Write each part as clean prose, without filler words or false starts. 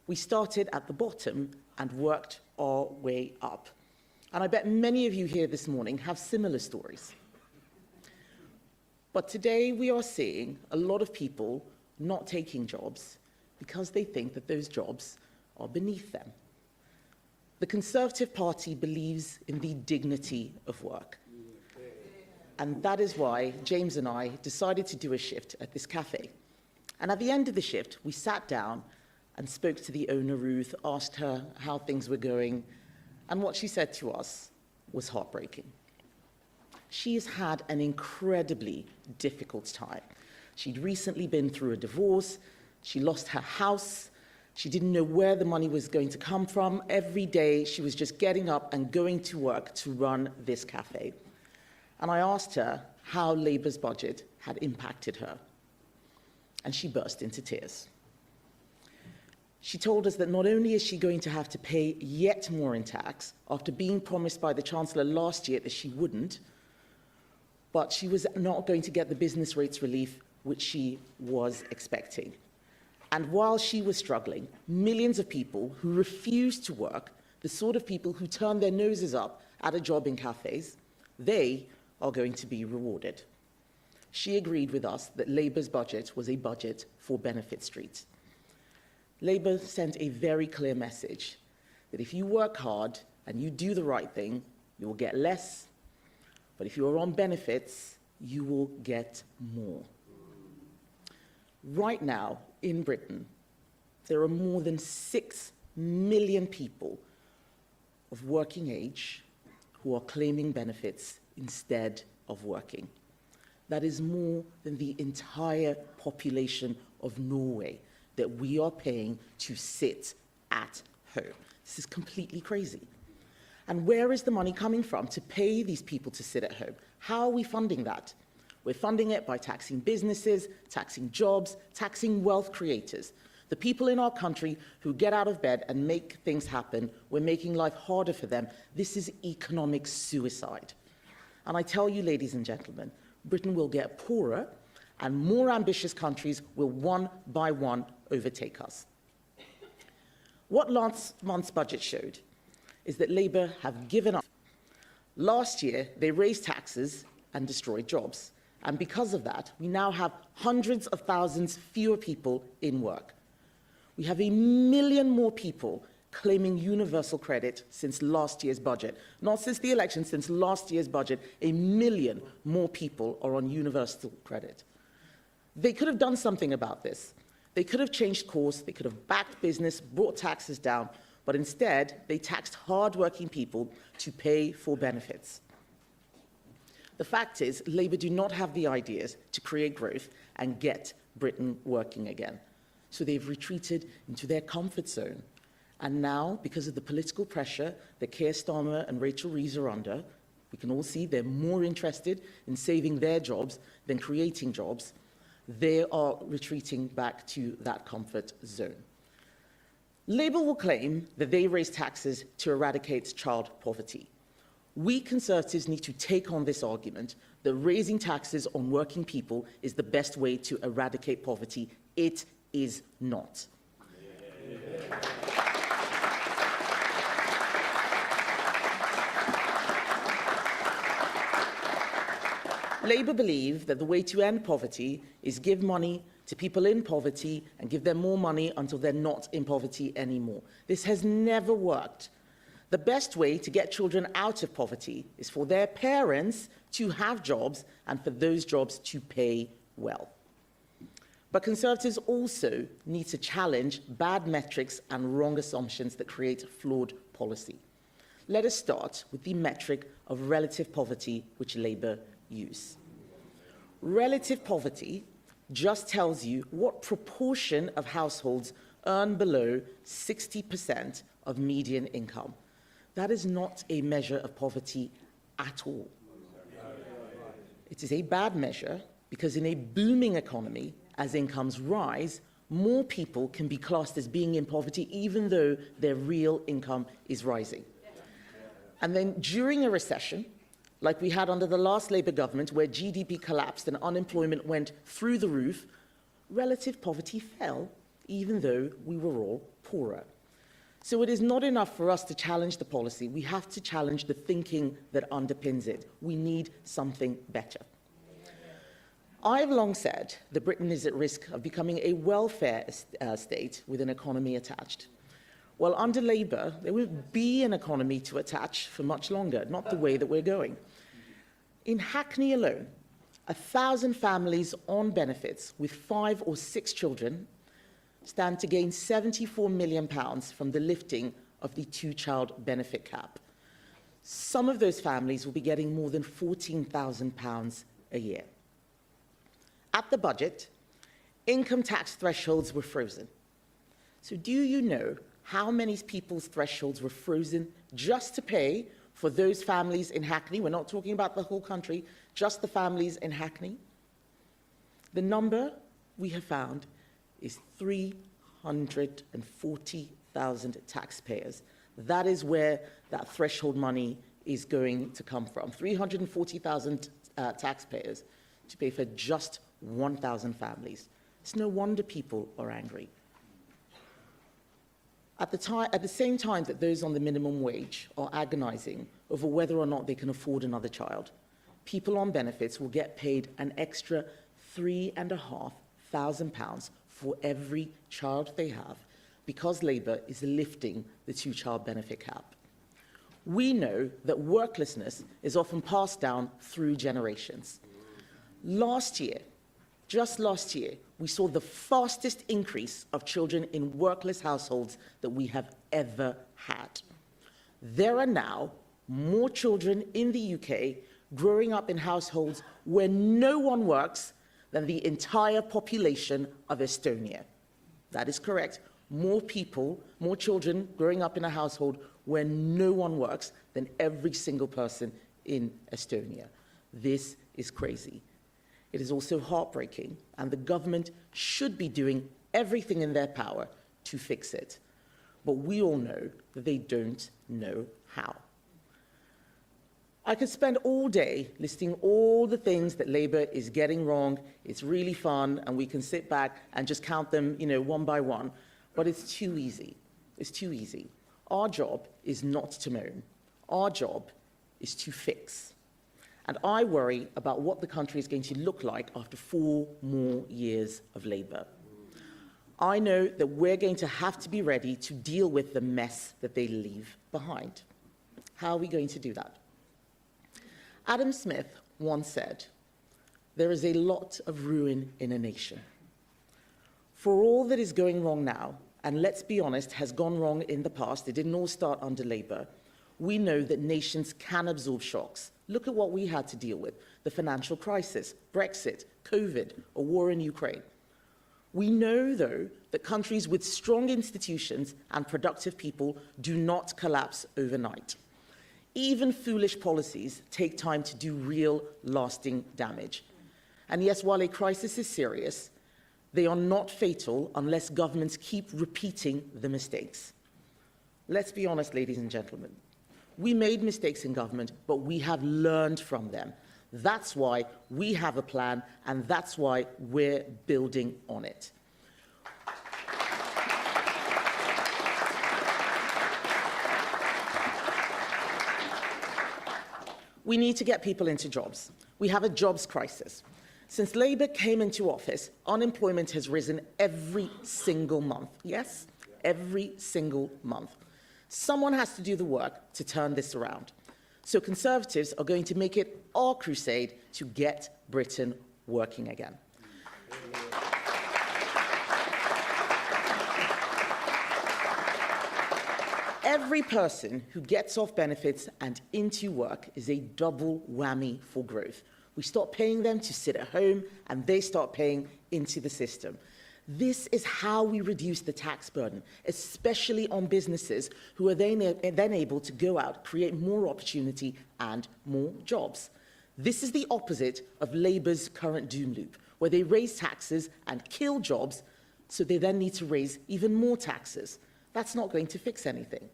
We started at the bottom and worked our way up. And I bet many of you here this morning have similar stories. But today we are seeing a lot of people not taking jobs because they think that those jobs are beneath them. The Conservative Party believes in the dignity of work. And that is why James and I decided to do a shift at this cafe. And at the end of the shift, we sat down and spoke to the owner, Ruth, asked her how things were going, and what she said to us was heartbreaking. She has had an incredibly difficult time. She'd recently been through a divorce, she lost her house, she didn't know where the money was going to come from. Every day she was just getting up and going to work to run this cafe. And I asked her how Labour's budget had impacted her. And she burst into tears. She told us that not only is she going to have to pay yet more in tax after being promised by the Chancellor last year that she wouldn't, but she was not going to get the business rates relief which she was expecting. And while she was struggling, millions of people who refused to work, the sort of people who turned their noses up at a job in cafes, they are going to be rewarded. She agreed with us that Labour's budget was a budget for benefit streets. Labour sent a very clear message that if you work hard and you do the right thing, you will get less, but if you are on benefits, you will get more. Right now, in Britain, there are more than 6 million people of working age who are claiming benefits instead of working. That is more than the entire population of Norway that we are paying to sit at home. This is completely crazy. And where is the money coming from to pay these people to sit at home? How are we funding that? We're funding it by taxing businesses, taxing jobs, taxing wealth creators. The people in our country who get out of bed and make things happen, we're making life harder for them. This is economic suicide. And I tell you, ladies and gentlemen, Britain will get poorer and more ambitious countries will one by one overtake us. What last month's budget showed is that Labour have given up. Last year, they raised taxes and destroyed jobs. And because of that, we now have hundreds of thousands fewer people in work. We have 1 million more people claiming universal credit since last year's budget. Not since the election, since last year's budget, 1 million more people are on universal credit. They could have done something about this. They could have changed course, they could have backed business, brought taxes down, but instead they taxed hard-working people to pay for benefits. The fact is, Labour do not have the ideas to create growth and get Britain working again. So they've retreated into their comfort zone. And now, because of the political pressure that Keir Starmer and Rachel Reeves are under, we can all see they're more interested in saving their jobs than creating jobs. They are retreating back to that comfort zone. Labour will claim that they raise taxes to eradicate child poverty. We Conservatives need to take on this argument that raising taxes on working people is the best way to eradicate poverty. It is not. Labour believe that the way to end poverty is give money to people in poverty and give them more money until they're not in poverty anymore. This has never worked. The best way to get children out of poverty is for their parents to have jobs and for those jobs to pay well. But Conservatives also need to challenge bad metrics and wrong assumptions that create flawed policy. Let us start with the metric of relative poverty which Labour use. Relative poverty just tells you what proportion of households earn below 60% of median income. That is not a measure of poverty at all. It is a bad measure because in a booming economy, as incomes rise, more people can be classed as being in poverty even though their real income is rising. And then during a recession, like we had under the last Labour government where GDP collapsed and unemployment went through the roof, relative poverty fell even though we were all poorer. So it is not enough for us to challenge the policy. We have to challenge the thinking that underpins it. We need something better. I have long said that Britain is at risk of becoming a welfare state with an economy attached. Well, under Labour, there won't be an economy to attach for much longer, not the way that we're going. In Hackney alone, 1,000 families on benefits with 5 or 6 children stand to gain £74 million from the lifting of the 2-child benefit cap. Some of those families will be getting more than £14,000 a year. At the budget, income tax thresholds were frozen. So do you know how many people's thresholds were frozen just to pay for those families in Hackney? We're not talking about the whole country, just the families in Hackney. The number we have found is 340,000 taxpayers. That is where that threshold money is going to come from. 340,000 taxpayers to pay for just 1,000 families. It's no wonder people are angry. At the same time that those on the minimum wage are agonizing over whether or not they can afford another child, people on benefits will get paid an extra £3,500 for every child they have because Labour is lifting the 2-child benefit cap. We know that worklessness is often passed down through generations. Just last year, we saw the fastest increase of children in workless households that we have ever had. There are now more children in the UK growing up in households where no one works than the entire population of Estonia. That is correct. More children growing up in a household where no one works than every single person in Estonia. This is crazy. It is also heartbreaking, and the government should be doing everything in their power to fix it. But we all know that they don't know how. I could spend all day listing all the things that Labour is getting wrong. It's really fun, and we can sit back and just count them, one by one. But it's too easy. It's too easy. Our job is not to moan. Our job is to fix. And I worry about what the country is going to look like after 4 more years of Labour. I know that we're going to have to be ready to deal with the mess that they leave behind. How are we going to do that? Adam Smith once said, "There is a lot of ruin in a nation." For all that is going wrong now, and let's be honest, has gone wrong in the past, it didn't all start under Labour, we know that nations can absorb shocks. Look at what we had to deal with: the financial crisis, Brexit, COVID, a war in Ukraine. We know, though, that countries with strong institutions and productive people do not collapse overnight. Even foolish policies take time to do real, lasting damage. And yes, while a crisis is serious, they are not fatal unless governments keep repeating the mistakes. Let's be honest, ladies and gentlemen. We made mistakes in government, but we have learned from them. That's why we have a plan, and that's why we're building on it. We need to get people into jobs. We have a jobs crisis. Since Labour came into office, unemployment has risen every single month. Yes, every single month. Someone has to do the work to turn this around. So Conservatives are going to make it our crusade to get Britain working again. Every person who gets off benefits and into work is a double whammy for growth. We stop paying them to sit at home, and they start paying into the system. This is how we reduce the tax burden, especially on businesses who are then able to go out, create more opportunity and more jobs. This is the opposite of Labour's current doom loop, where they raise taxes and kill jobs, so they then need to raise even more taxes. That's not going to fix anything.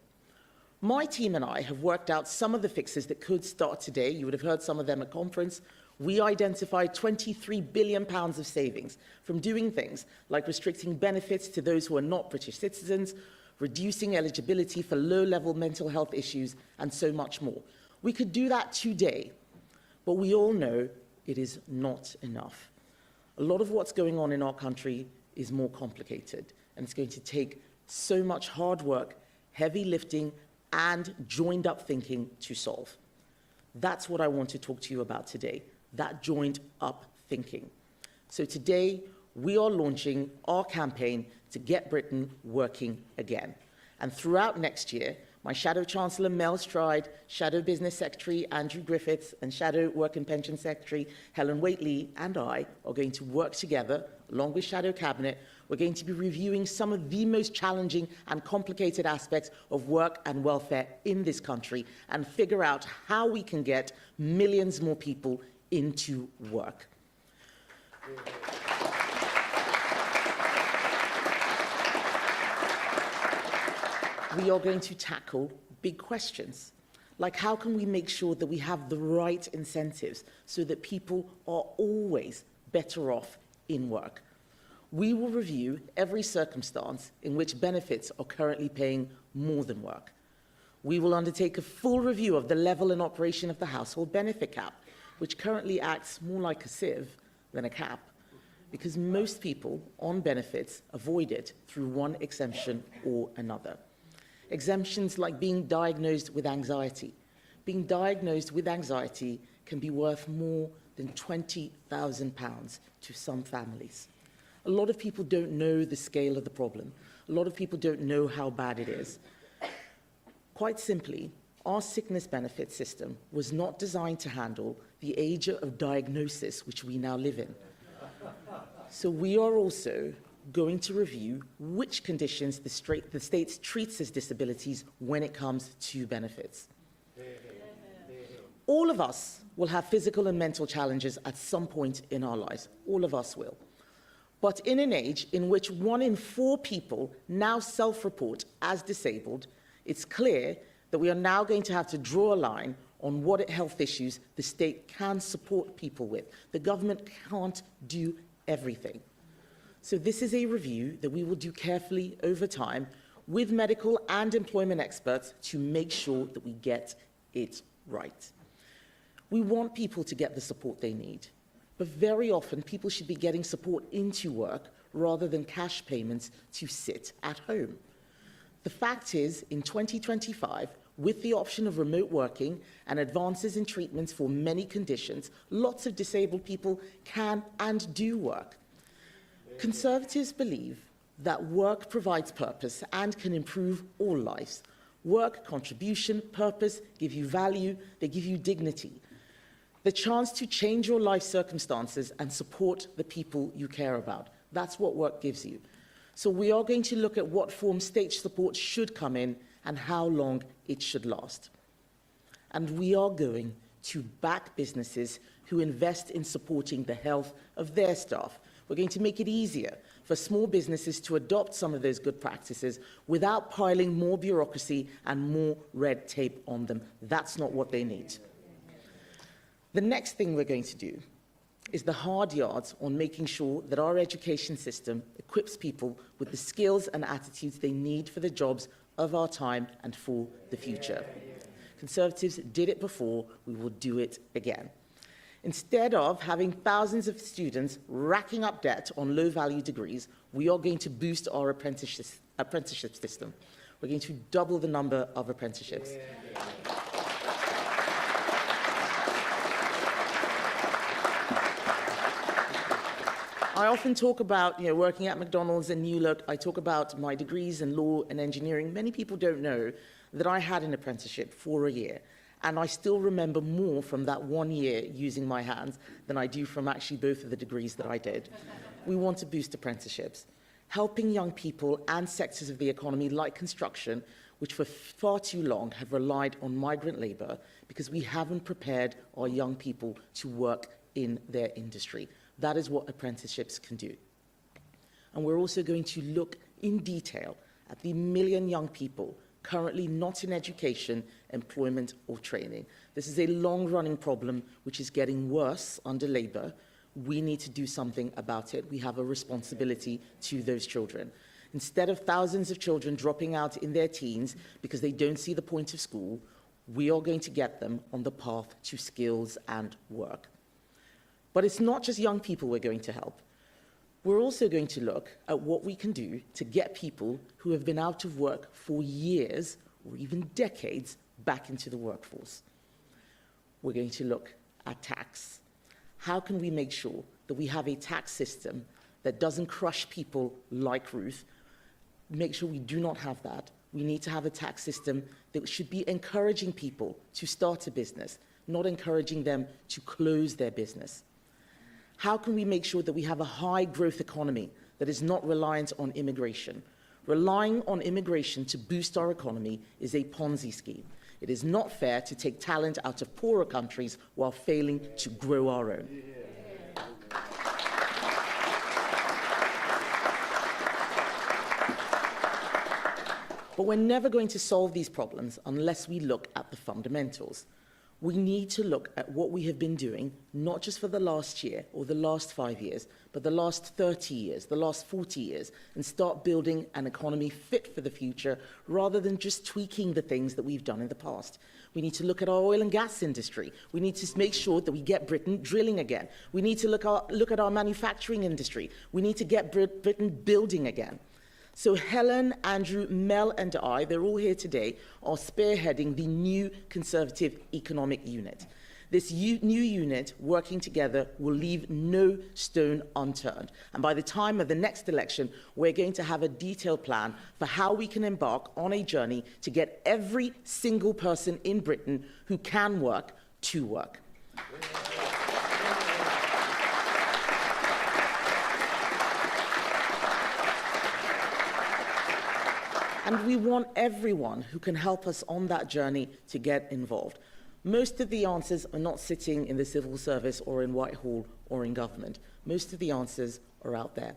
My team and I have worked out some of the fixes that could start today. You would have heard some of them at conference. We identified £23 billion of savings from doing things like restricting benefits to those who are not British citizens, reducing eligibility for low-level mental health issues, and so much more. We could do that today, but we all know it is not enough. A lot of what's going on in our country is more complicated, and it's going to take so much hard work, heavy lifting, and joined-up thinking to solve. That's what I want to talk to you about today, that joined-up thinking. So today, we are launching our campaign to get Britain working again. And throughout next year, my Shadow Chancellor Mel Stride, Shadow Business Secretary Andrew Griffiths, and Shadow Work and Pension Secretary Helen Whately and I are going to work together, along with Shadow Cabinet. We're going to be reviewing some of the most challenging and complicated aspects of work and welfare in this country and figure out how we can get millions more people into work. We are going to tackle big questions, like how can we make sure that we have the right incentives so that people are always better off in work. We will review every circumstance in which benefits are currently paying more than work. We will undertake a full review of the level and operation of the household benefit cap, which currently acts more like a sieve than a cap, because most people on benefits avoid it through one exemption or another. Exemptions like being diagnosed with anxiety. Being diagnosed with anxiety can be worth more than £20,000 to some families. A lot of people don't know the scale of the problem. A lot of people don't know how bad it is. Quite simply, our sickness benefit system was not designed to handle the age of diagnosis which we now live in. So we are also going to review which conditions the state treats as disabilities when it comes to benefits. All of us will have physical and mental challenges at some point in our lives. All of us will. But in an age in which 1 in 4 people now self-report as disabled, it's clear that we are now going to have to draw a line on what health issues the state can support people with. The government can't do everything. So this is a review that we will do carefully over time with medical and employment experts to make sure that we get it right. We want people to get the support they need, but very often people should be getting support into work rather than cash payments to sit at home. The fact is, in 2025, with the option of remote working and advances in treatments for many conditions, lots of disabled people can and do work. Conservatives believe that work provides purpose and can improve all lives. Work, contribution, purpose give you value, they give you dignity. The chance to change your life circumstances and support the people you care about. That's what work gives you. So we are going to look at what form state support should come in and how long it should last. And we are going to back businesses who invest in supporting the health of their staff. We're going to make it easier for small businesses to adopt some of those good practices without piling more bureaucracy and more red tape on them. That's not what they need. The next thing we're going to do is the hard yards on making sure that our education system equips people with the skills and attitudes they need for the jobs of our time and for the future. Conservatives did it before, we will do it again. Instead of having thousands of students racking up debt on low-value degrees, we are going to boost our apprenticeship system. We're going to double the number of apprenticeships. I often talk about working at McDonald's and New Look. I talk about my degrees in law and engineering. Many people don't know that I had an apprenticeship for a year. And I still remember more from that 1 year using my hands than I do from actually both of the degrees that I did. We want to boost apprenticeships, helping young people and sectors of the economy like construction, which for far too long have relied on migrant labour because we haven't prepared our young people to work in their industry. That is what apprenticeships can do. And we're also going to look in detail at the 1 million young people currently not in education, employment, or training. This is a long-running problem which is getting worse under Labour. We need to do something about it. We have a responsibility to those children. Instead of thousands of children dropping out in their teens because they don't see the point of school, we are going to get them on the path to skills and work. But it's not just young people we're going to help. We're also going to look at what we can do to get people who have been out of work for years or even decades back into the workforce. We're going to look at tax. How can we make sure that we have a tax system that doesn't crush people like Ruth? Make sure we do not have that. We need to have a tax system that should be encouraging people to start a business, not encouraging them to close their business. How can we make sure that we have a high-growth economy that is not reliant on immigration? Relying on immigration to boost our economy is a Ponzi scheme. It is not fair to take talent out of poorer countries while failing to grow our own. But we're never going to solve these problems unless we look at the fundamentals. We need to look at what we have been doing, not just for the last year or the last 5 years, but the last 30 years, the last 40 years, and start building an economy fit for the future rather than just tweaking the things that we've done in the past. We need to look at our oil and gas industry. We need to make sure that we get Britain drilling again. We need to look at our manufacturing industry. We need to get Britain building again. So Helen, Andrew, Mel and I, they're all here today, are spearheading the new Conservative Economic Unit. This new unit, working together, will leave no stone unturned. And by the time of the next election, we're going to have a detailed plan for how we can embark on a journey to get every single person in Britain who can work to work. And we want everyone who can help us on that journey to get involved. Most of the answers are not sitting in the civil service or in Whitehall or in government. Most of the answers are out there.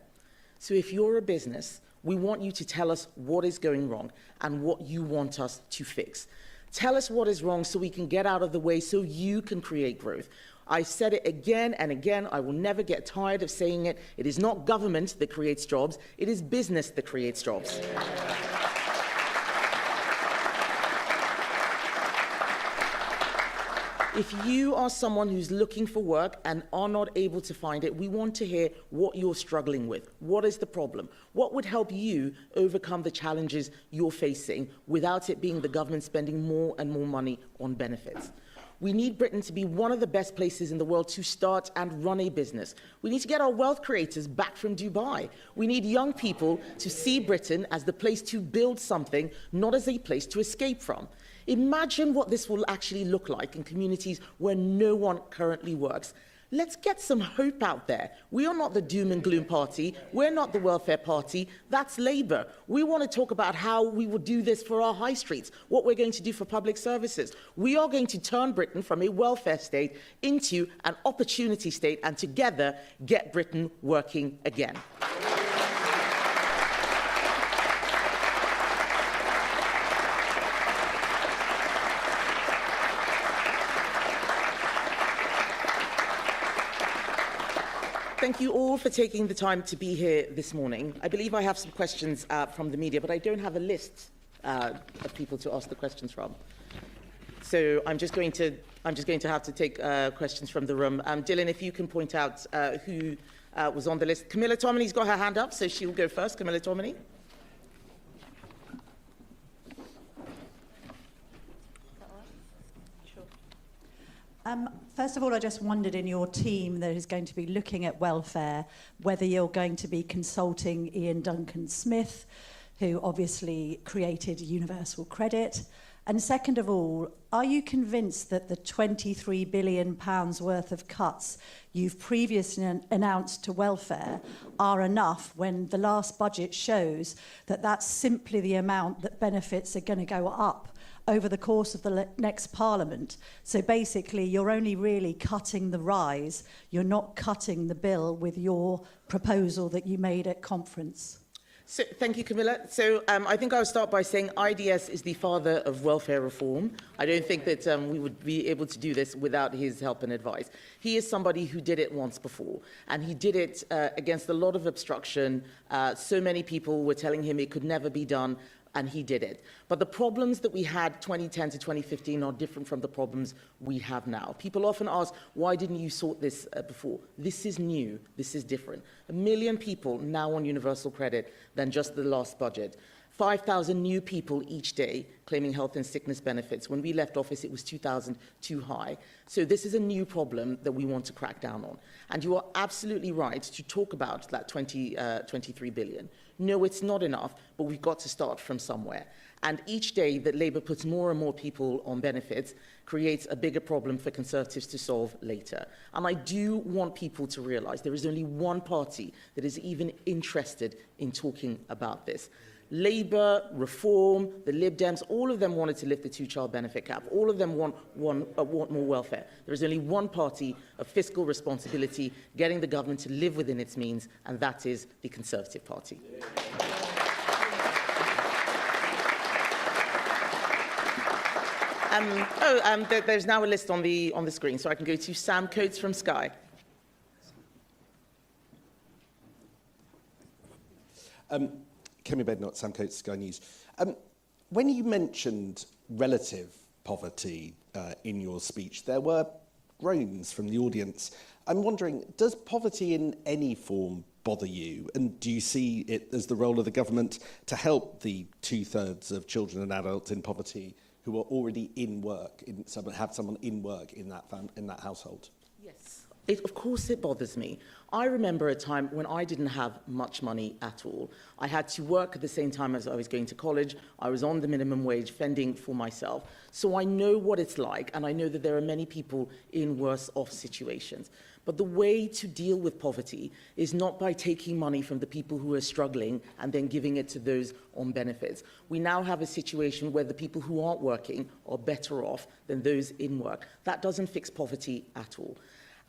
So if you're a business, we want you to tell us what is going wrong and what you want us to fix. Tell us what is wrong so we can get out of the way so you can create growth. I said it again and again. I will never get tired of saying it. It is not government that creates jobs. It is business that creates jobs. If you are someone who's looking for work and are not able to find it, we want to hear what you're struggling with. What is the problem? What would help you overcome the challenges you're facing without it being the government spending more and more money on benefits? We need Britain to be one of the best places in the world to start and run a business. We need to get our wealth creators back from Dubai. We need young people to see Britain as the place to build something, not as a place to escape from. Imagine what this will actually look like in communities where no one currently works. Let's get some hope out there. We are not the doom and gloom party. We're not the welfare party. That's Labour. We want to talk about how we will do this for our high streets, what we're going to do for public services. We are going to turn Britain from a welfare state into an opportunity state and together get Britain working again. Thank you all for taking the time to be here this morning. I believe I have some questions from the media, but I don't have a list of people to ask the questions from. So I'm just going to have to take questions from the room. Dylan, if you can point out who was on the list. Camilla Tominey's got her hand up, so she'll go first. Camilla Tominey. First of all, I just wondered in your team that is going to be looking at welfare, whether you're going to be consulting Ian Duncan Smith, who obviously created universal credit. And second of all, are you convinced that the £23 billion worth of cuts you've previously announced to welfare are enough when the last budget shows that that's simply the amount that benefits are going to go up over the course of the next Parliament? So basically, you're only really cutting the rise. You're not cutting the bill with your proposal that you made at conference. So, thank you, Camilla. So I think I'll start by saying IDS is the father of welfare reform. I don't think that we would be able to do this without his help and advice. He is somebody who did it once before, and he did it against a lot of obstruction. So many people were telling him it could never be done, and he did it. But the problems that we had 2010 to 2015 are different from the problems we have now. People often ask, why didn't you sort this before? This is new. This is different. 1 million people now on universal credit than just the last budget. 5,000 new people each day claiming health and sickness benefits. When we left office, it was 2,000 too high. So this is a new problem that we want to crack down on. And you are absolutely right to talk about that 23 billion. No, it's not enough, but we've got to start from somewhere. And each day that Labour puts more and more people on benefits creates a bigger problem for Conservatives to solve later. And I do want people to realise there is only one party that is even interested in talking about this. Labour, Reform, the Lib Dems, all of them wanted to lift the two-child benefit cap. All of them want more welfare. There is only one party of fiscal responsibility, getting the government to live within its means, and that is the Conservative Party. There's now a list on the screen, so I can go to Sam Coates from Sky. Kemi Badenoch, Sam Coates, Sky News. When you mentioned relative poverty in your speech, there were groans from the audience. I'm wondering, does poverty in any form bother you? And do you see it as the role of the government to help the 2/3 of children and adults in poverty who are already in work, have someone in work in that household? Yes. Of course it bothers me. I remember a time when I didn't have much money at all. I had to work at the same time as I was going to college. I was on the minimum wage, fending for myself. So I know what it's like, and I know that there are many people in worse off situations. But the way to deal with poverty is not by taking money from the people who are struggling and then giving it to those on benefits. We now have a situation where the people who aren't working are better off than those in work. That doesn't fix poverty at all.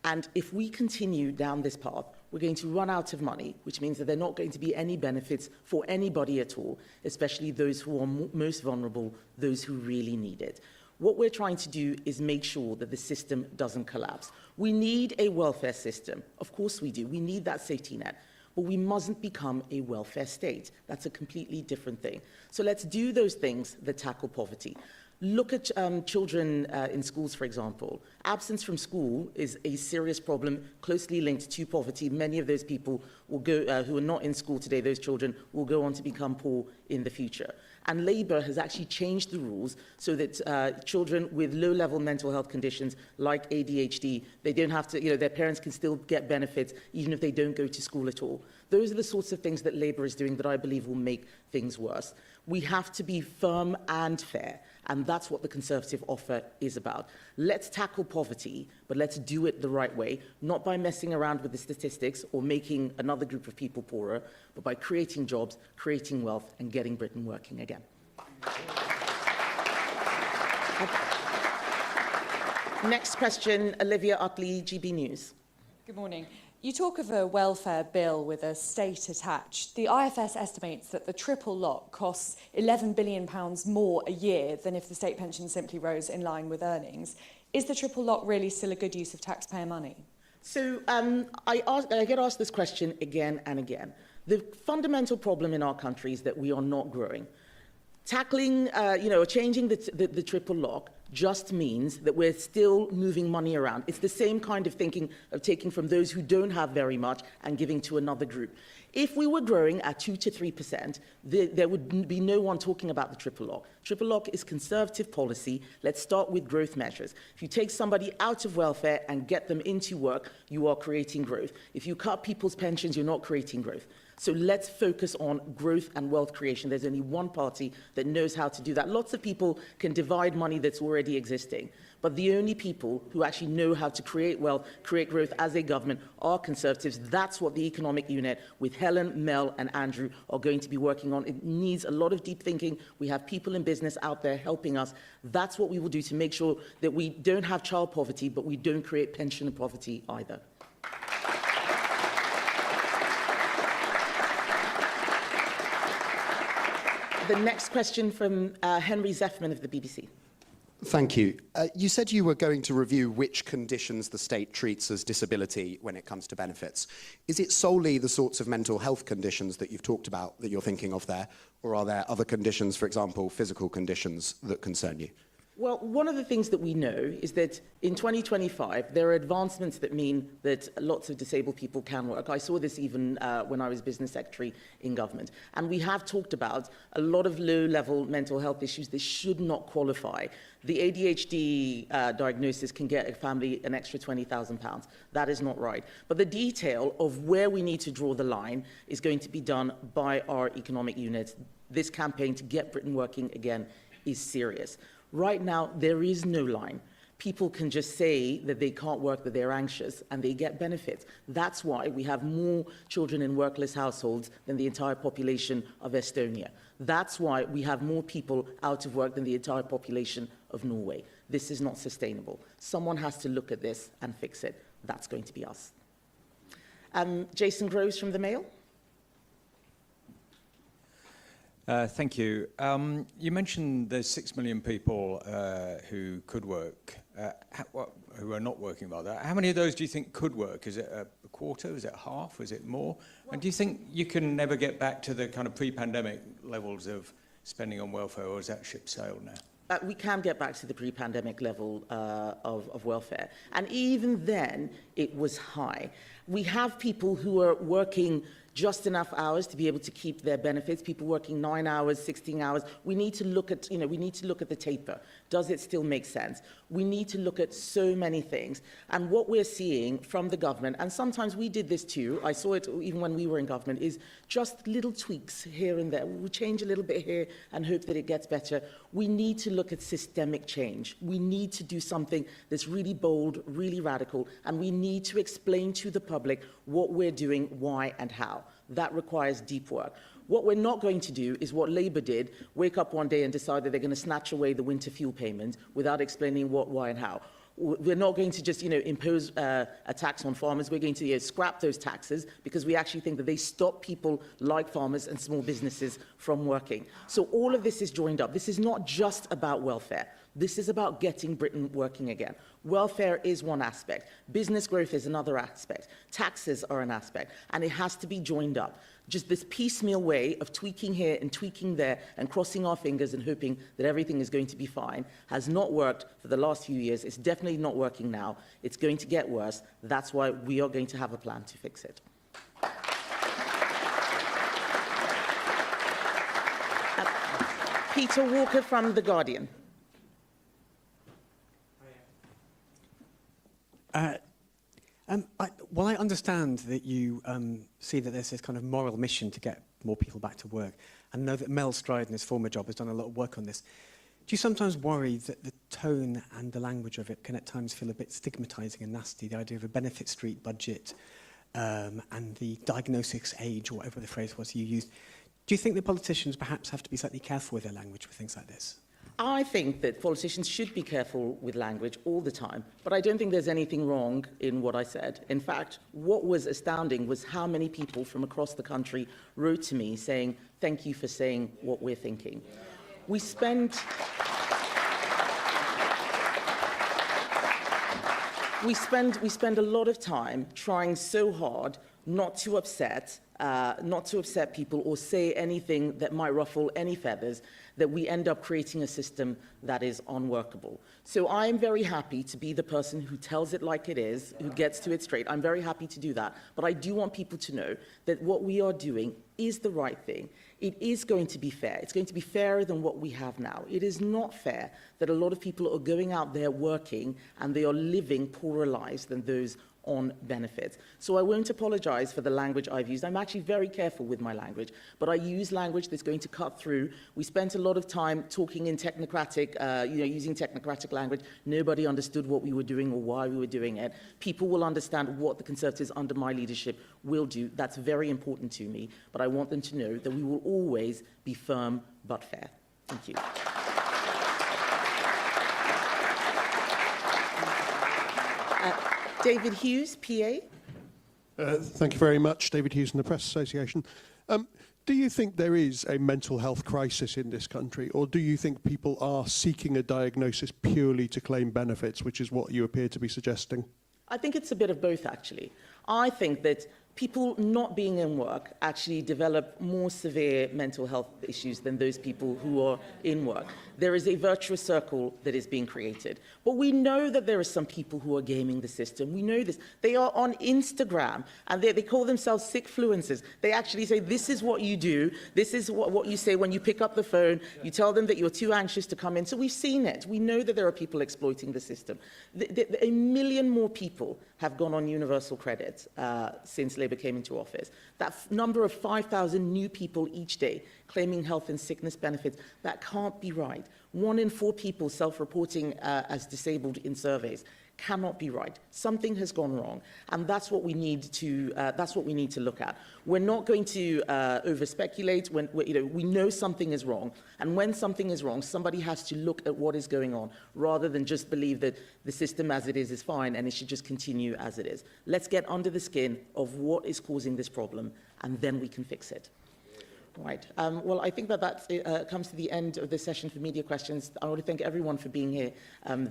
And if we continue down this path, we're going to run out of money, which means that there are not going to be any benefits for anybody at all, especially those who are most vulnerable, those who really need it. What we're trying to do is make sure that the system doesn't collapse. We need a welfare system. Of course we do. We need that safety net. But we mustn't become a welfare state. That's a completely different thing. So let's do those things that tackle poverty. Look at children in schools, for example. Absence from school is a serious problem closely linked to poverty. Many of those people will go, who are not in school today, those children, will go on to become poor in the future. And Labour has actually changed the rules so that children with low-level mental health conditions like ADHD, they don't have to, their parents can still get benefits even if they don't go to school at all. Those are the sorts of things that Labour is doing that I believe will make things worse. We have to be firm and fair, and that's what the Conservative offer is about. Let's tackle poverty, but let's do it the right way, not by messing around with the statistics or making another group of people poorer, but by creating jobs, creating wealth, and getting Britain working again. Next question, Olivia Utley, GB News. Good morning. You talk of a welfare bill with a state attached. The IFS estimates that the triple lock costs £11 billion more a year than if the state pension simply rose in line with earnings. Is the triple lock really still a good use of taxpayer money? So I get asked this question again and again. The fundamental problem in our country is that we are not growing. Tackling, changing the triple lock just means that we're still moving money around. It's the same kind of thinking of taking from those who don't have very much and giving to another group. If we were growing at 2 to 3%, there would be no one talking about the triple lock. Triple lock is Conservative policy. Let's start with growth measures. If you take somebody out of welfare and get them into work, you are creating growth. If you cut people's pensions, you're not creating growth. So let's focus on growth and wealth creation. There's only one party that knows how to do that. Lots of people can divide money that's already existing, but the only people who actually know how to create wealth, create growth as a government are Conservatives. That's what the economic unit with Helen, Mel and Andrew are going to be working on. It needs a lot of deep thinking. We have people in business out there helping us. That's what we will do to make sure that we don't have child poverty, but we don't create pension poverty either. The next question from Henry Zeffman of the BBC. Thank you. You said you were going to review which conditions the state treats as disability when it comes to benefits. Is it solely the sorts of mental health conditions that you've talked about that you're thinking of there, or are there other conditions, for example, physical conditions, that concern you? Well, one of the things that we know is that in 2025, there are advancements that mean that lots of disabled people can work. I saw this even when I was business secretary in government. And we have talked about a lot of low-level mental health issues that should not qualify. The ADHD diagnosis can get a family an extra £20,000. That is not right. But the detail of where we need to draw the line is going to be done by our economic units. This campaign to get Britain working again is serious. Right now, there is no line. People can just say that they can't work, that they're anxious, and they get benefits. That's why we have more children in workless households than the entire population of Estonia. That's why we have more people out of work than the entire population of Norway. This is not sustainable. Someone has to look at this and fix it. That's going to be us. Jason Groves from The Mail. Thank you. You mentioned there's 6 million people who could work, who are not working about that. How many of those do you think could work? Is it a quarter? Is it half? Is it more? And do you think you can never get back to the kind of pre-pandemic levels of spending on welfare, or is that ship sailed now? We can get back to the pre-pandemic level of welfare. And even then, it was high. We have people who are working just enough hours to be able to keep their benefits, people working 9 hours, 16 hours. We need to look at, we need to look at the taper. Does it still make sense? We need to look at so many things. And what we're seeing from the government, and sometimes we did this too, I saw it even when we were in government, is just little tweaks here and there. We'll change a little bit here and hope that it gets better. We need to look at systemic change. We need to do something that's really bold, really radical, and we need to explain to the public what we're doing, why and how. That requires deep work. What we're not going to do is what Labour did, wake up one day and decide that they're going to snatch away the winter fuel payment without explaining what, why and how. We're not going to just, impose a tax on farmers. We're going to scrap those taxes because we actually think that they stop people like farmers and small businesses from working. So all of this is joined up. This is not just about welfare. This is about getting Britain working again. Welfare is one aspect. Business growth is another aspect. Taxes are an aspect. And it has to be joined up. Just this piecemeal way of tweaking here and tweaking there and crossing our fingers and hoping that everything is going to be fine has not worked for the last few years. It's definitely not working now. It's going to get worse. That's why we are going to have a plan to fix it. Peter Walker from The Guardian. Well, I understand that you see that there's this kind of moral mission to get more people back to work, and know that Mel Stride in his former job has done a lot of work on this. Do you sometimes worry that the tone and the language of it can at times feel a bit stigmatising and nasty, the idea of a benefit street budget and the diagnosis age, or whatever the phrase was you used? Do you think that politicians perhaps have to be slightly careful with their language for things like this? I think that politicians should be careful with language all the time, but I don't think there's anything wrong in what I said. In fact, what was astounding was how many people from across the country wrote to me saying, thank you for saying what we're thinking. We spend a lot of time trying so hard not to upset people or say anything that might ruffle any feathers, that we end up creating a system that is unworkable. So I am very happy to be the person who tells it like it is, who gets to it straight. I'm very happy to do that. But I do want people to know that what we are doing is the right thing. It is going to be fair. It's going to be fairer than what we have now. It is not fair that a lot of people are going out there working and they are living poorer lives than those on benefits. So I won't apologize for the language I've used. I'm actually very careful with my language, but I use language that's going to cut through. We spent a lot of time talking in technocratic, using technocratic language. Nobody understood what we were doing or why we were doing it. People will understand what the Conservatives under my leadership will do. That's very important to me, but I want them to know that we will always be firm but fair. Thank you. David Hughes, PA. Thank you very much. David Hughes from the Press Association. Do you think there is a mental health crisis in this country, or do you think people are seeking a diagnosis purely to claim benefits, which is what you appear to be suggesting? I think it's a bit of both, actually. I think that people not being in work actually develop more severe mental health issues than those people who are in work. There is a virtuous circle that is being created. But we know that there are some people who are gaming the system. We know this. They are on Instagram, and they call themselves sickfluencers. They actually say, this is what you do. This is what you say when you pick up the phone. You tell them that you're too anxious to come in. So we've seen it. We know that there are people exploiting the system. A million more people have gone on universal credit since Labour came into office. That number of 5,000 new people each day claiming health and sickness benefits, that can't be right. 1 in 4 people self-reporting as disabled in surveys cannot be right. Something has gone wrong, and that's what we need to look at. We're not going to over-speculate. We know something is wrong, and when something is wrong, somebody has to look at what is going on, rather than just believe that the system as it is fine and it should just continue as it is. Let's get under the skin of what is causing this problem, and then we can fix it. Right. Well, I think that comes to the end of this session for media questions. I want to thank everyone for being here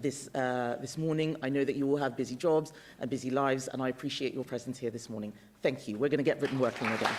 this morning. I know that you all have busy jobs and busy lives, and I appreciate your presence here this morning. Thank you. We're going to get written working again.